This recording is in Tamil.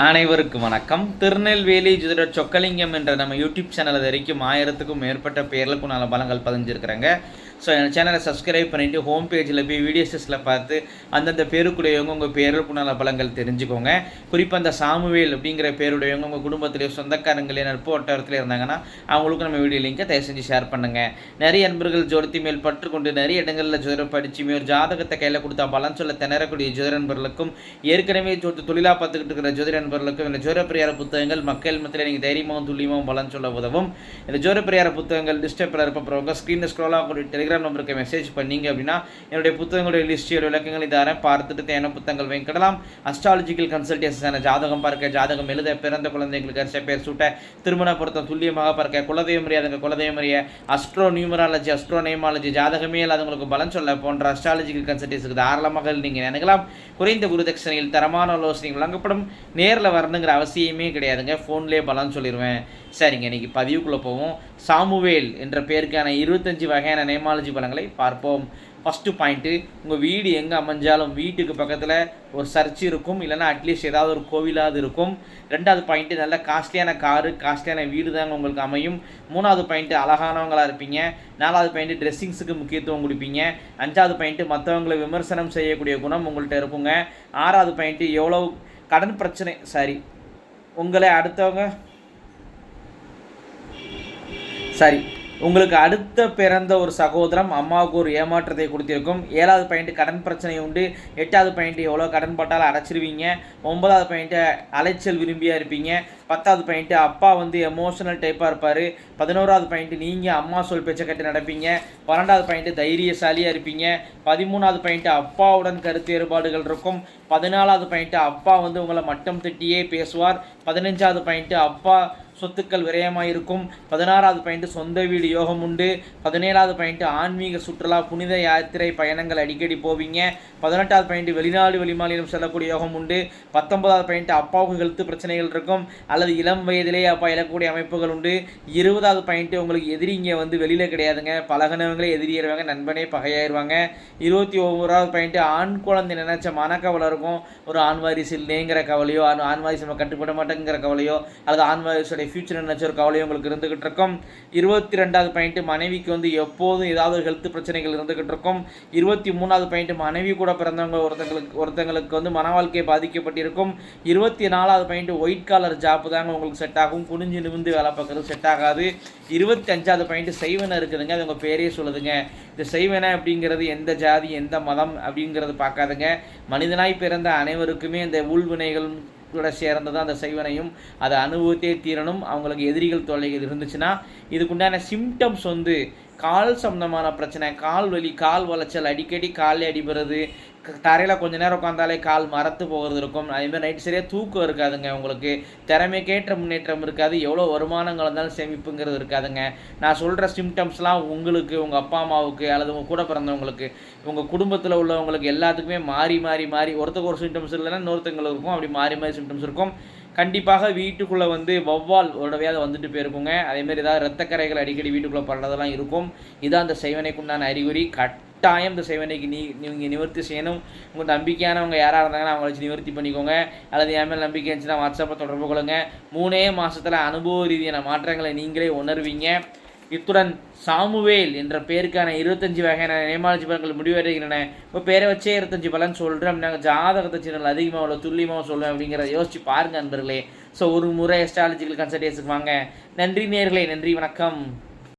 அனைவருக்கும் வணக்கம். திருநெல்வேலி ஜோதிடர் சொக்கலிங்கம் என்ற நம்ம யூடியூப் சேனல் வரைக்கும் 1000க்கும் மேற்பட்ட பேர்களுக்கும் நல்ல பலங்கள் பதிஞ்சிருக்கிறாங்க. ஸோ என் சேனலை சப்ஸ்கிரைப் பண்ணிவிட்டு ஹோம் பேஜில் போய் வீடியோஸில் பார்த்து அந்தந்த பேருக்குடையவங்க உங்கள் பேர்களுக்கு நல்ல பலங்கள் தெரிஞ்சுக்கோங்க. குறிப்பாக அந்த சாமுவேல் அப்படிங்கிற பேருடையவங்க உங்கள் குடும்பத்திலேயே சொந்தக்காரங்களே நட்பு வட்டாரத்தில் இருந்தாங்கன்னா அவங்களுக்கு நம்ம வீடியோ லிங்கை தயவு செஞ்சு ஷேர் பண்ணுங்கள். நிறைய நண்பர்கள் ஜோதிடத்தை மேல் பற்றுக்கொண்டு நிறைய இடங்களில் ஜோதிடம் படிச்சுமே ஒரு ஜாதகத்தை கையில் கொடுத்தா பலன் சொல்ல திணறக்கூடிய ஜோதிட நண்பர்களுக்கும் ஏற்கனவே தொழிலாக பார்த்துக்கிட்டு இருக்கிற ஜோதிட நண்பர்களுக்கும் இந்த ஜோதிட பிரியார புத்தகங்கள் மக்கள் மத்தியில் நீங்கள் தைரியமாகவும் துல்லியமாகவும் பலன் சொல்ல உதவும். இந்த ஜோதிட பிரியார புத்தகங்கள் டிஸ்டர்பில் இருப்பவங்க ஸ்க்ரீனில் ஸ்க்ரோலாக கூடிய டெலிகிராம் நம்பருக்கு மெசேஜ் பண்ணீங்க அப்படின்னா என்னுடைய புத்தகங்களுடைய லிஸ்டியோட விளக்கங்கள் இதாரேன் பார்த்துட்டு தேன புத்தகங்கள் வாங்கிக்கிடலாம். அஸ்ட்ராலஜிக்கல் கன்சல்டேஷன் ஜாதகம் பார்க்க, ஜாதகம் எழுத, பிறந்த குழந்தைங்களுக்கு அரிச பேர் சூட்ட, திருமண பொருத்தம் துல்லியமாக பார்க்க, குலதெய்வம் அறியாதவங்க குலதெய்வம் அறிய, அஸ்ட்ரோ நியூமராலஜி, அஸ்ட்ரோ நேமாலஜி, ஜாதகமே இல்லாதவங்களுக்கு பலன் சொல்ல போன்ற அஸ்ட்ராலஜிக்கல் கன்சல்டேஷனுக்கு தாராளமாக நீங்கள் நினைக்கலாம். குறைந்த குருதட்சணையில் தரமான ஆலோசனை வழங்கப்படும். நேரில் வரணுங்கிற அவசியமே கிடையாதுங்க, ஃபோன்லேயே பலன் சொல்லிடுவேன். சரிங்க, இன்றைக்கி பதிவுக்குள்ளே போவோம். சாமுவேல் என்ற பேருக்கான 25 வகையான நேமாலஜி பலங்களை பார்ப்போம். ஃபஸ்ட்டு பாயிண்ட்டு, உங்கள் வீடு எங்கே அமைஞ்சாலும் வீட்டுக்கு பக்கத்தில் ஒரு சர்ச் இருக்கும், இல்லைனா அட்லீஸ்ட் ஏதாவது ஒரு கோவிலாவது இருக்கும். ரெண்டாவது பாயிண்ட்டு, நல்ல காஸ்ட்லியான காரு, காஸ்ட்லியான வீடு தாங்க உங்களுக்கு அமையும். மூணாவது பாயிண்ட்டு, அழகானவங்களாக இருப்பீங்க. நாலாவது பாயிண்ட்டு, ட்ரெஸ்ஸிங்ஸுக்கு முக்கியத்துவம் கொடுப்பீங்க. அஞ்சாவது பாயிண்ட்டு, மற்றவங்களை விமர்சனம் செய்யக்கூடிய குணம் உங்கள்கிட்ட இருக்குங்க. ஆறாவது பாயிண்ட்டு, எவ்வளோ கடன் பிரச்சனை உங்களை அடுத்தவங்க உங்களுக்கு அடுத்த பிறந்த ஒரு சகோதரம் அம்மாவுக்கு ஒரு ஏமாற்றத்தை கொடுத்திருக்கும். 7வது பாயிண்ட்டு, கடன் பிரச்சனை உண்டு. 8வது பாயிண்ட்டு, எவ்வளோ கடன் பட்டாலும் அடைச்சிருவீங்க. 9வது பாயிண்ட்டு, அலைச்சல் விரும்பியாக இருப்பீங்க. 10வது பாயிண்ட்டு, அப்பா எமோஷனல் டைப்பாக இருப்பார். 11வது பாயிண்ட்டு, நீங்கள் அம்மா சொல் பேச்சை கட்டி நடப்பீங்க. 12வது பாயிண்ட்டு, தைரியசாலியாக இருப்பீங்க. 13வது பாயிண்ட்டு, அப்பாவுடன் கருத்து வேறுபாடுகள் இருக்கும். 14வது பாயிண்ட்டு, அப்பா உங்களை மட்டம் தட்டியே பேசுவார். 15வது பாயிண்ட்டு, அப்பா சொத்துக்கள் விரயமாக இருக்கும். 16வது பாயிண்ட்டு, சொந்த வீடு யோகம் உண்டு. 17வது பாயிண்ட்டு, ஆன்மீக சுற்றுலா புனித யாத்திரை பயணங்கள் அடிக்கடி போவீங்க. 18வது பாயிண்ட்டு, வெளிநாடு வெளிமாநிலம் செல்லக்கூடிய யோகம் உண்டு. 19வது பாயிண்ட்டு, அப்பாவுக்கு ஹெல்த் பிரச்சனைகள் இருக்கும் அல்லது இளம் வயதிலேயே அப்பா இழக்கக்கூடிய அமைப்புகள் உண்டு. 20வது பாயிண்ட்டு, உங்களுக்கு எதிரிங்க வெளியில் கிடையாதுங்க, பழகினவங்களே எதிரிடுவாங்க, நண்பனே பகையாயிருவாங்க. 21வது பாயிண்ட்டு, ஆண் குழந்தை நினைச்ச மனக்கவலை இருக்கும். ஒரு ஆண் வாரிசு இல்லைங்கிற கவலையோ, ஆண் வாரிசு நம்ம கட்டுப்பட மாட்டேங்கிற கவலையோ, அல்லது ஆண் வாரிசுடைய ஃபியூச்சர் நினைச்ச ஒரு கவலையும் உங்களுக்கு இருந்துகிட்டு இருக்கும். 22வது பாயிண்ட்டு, மனைவிக்கு எப்போதும் ஏதாவது ஒரு ஹெல்த் பிரச்சனைகள் இருந்துகிட்டு இருக்கும். 23வது பாயிண்ட்டு, மனைவி கூட பிறந்தவங்க ஒருத்தங்களுக்கு மன வாழ்க்கை பாதிக்கப்பட்டிருக்கும். 24வது பாயிண்ட்டு, ஒயிட் காலர் ஜாப் தாங்க உங்களுக்கு செட் ஆகும், குனிஞ்சு நிமிந்து வேலை பார்க்குறது செட் ஆகாது. 25வது பாயிண்ட்டு, செய்வனை இருக்குதுங்க, அது உங்கள் பேரே சொல்லுதுங்க. இந்த செய்வனை அப்படிங்கிறது எந்த ஜாதி எந்த மதம் அப்படிங்கிறது பார்க்காதுங்க, மனிதனாய் பிறந்த அனைவருக்குமே இந்த ஊழ்வினைகள் கூட சேர்ந்தது அந்த செய்வனையும் அதை அனுபவத்தே தீரணும். அவங்களுக்கு எதிரிகள் தொல்லைகள் இருந்துச்சுன்னா இதுக்குண்டான சிம்டம்ஸ் கால் சம்பந்தமான பிரச்சனை, கால் வலி, கால் வளைச்சல், அடிக்கடி கால் அடிபடுறது, தரையில் கொஞ்ச நேரம் உட்காந்தாலே கால் மரத்து போகிறது இருக்கும். அதேமாதிரி நைட்டு சரியாக தூக்கம் இருக்காதுங்க, உங்களுக்கு திறமைக்கேற்ற முன்னேற்றம் இருக்காது, எவ்வளோ வருமானங்கள் இருந்தாலும் சேமிப்புங்கிறது இருக்காதுங்க. நான் சொல்கிற சிம்டம்ஸ்லாம் உங்களுக்கு, உங்கள் அப்பா அம்மாவுக்கு அல்லது உங்கள் கூட பிறந்தவங்களுக்கு, உங்கள் குடும்பத்தில் உள்ளவங்களுக்கு எல்லாத்துக்குமே மாறி மாறி மாறி ஒருத்தருக்கு ஒரு சிம்டம்ஸ் இல்லைன்னா இன்னொருத்தங்களுக்கு இருக்கும், அப்படி மாறி மாறி சிம்டம்ஸ் இருக்கும். கண்டிப்பாக வீட்டுக்குள்ளே வௌவால் உடவையாக வந்துட்டு போயிருக்குங்க. அதேமாதிரி ஏதாவது இரத்தக்கரைகள் அடிக்கடி வீட்டுக்குள்ளே படுறதெல்லாம் இருக்கும். இதான் அந்த செய்வனைக்குண்டான அறிகுறி. கட்டாயம் இந்த செய்வனைக்கு நீங்கள் நிவர்த்தி செய்யணும். உங்கள் நம்பிக்கையானவங்க யாராக இருந்தாங்கன்னா அவங்கள வச்சு நிவர்த்தி பண்ணிக்கோங்க. அல்லது என் மேல் நம்பிக்கை இருந்துச்சுன்னா வாட்ஸ்அப்பில் தொடர்பு கொள்ளுங்க. 3 மாதத்தில் அனுபவ ரீதியான மாற்றங்களை நீங்களே உணர்வீங்க. இத்துடன் சாமுவேல் என்ற பேருக்கான 25 வகையான நேமாலஜி பலன்கள் முடிவடைகின்றன. இப்போ பேரை வச்சே 25 பலன் சொல்கிறேன் அப்படின்னா ஜாதகத்தை சேனல் அதிகமாக அவ்வளோ துல்லியமாக சொல்லுவேன் அப்படிங்கிறத யோசிச்சு பாருங்கள் நண்பர்களே. ஸோ ஒரு முறை அஸ்ட்ராலஜிக்கல் கன்சல்டேஷனுக்கு வாங்க. நன்றி நேயர்களே, நன்றி, வணக்கம்.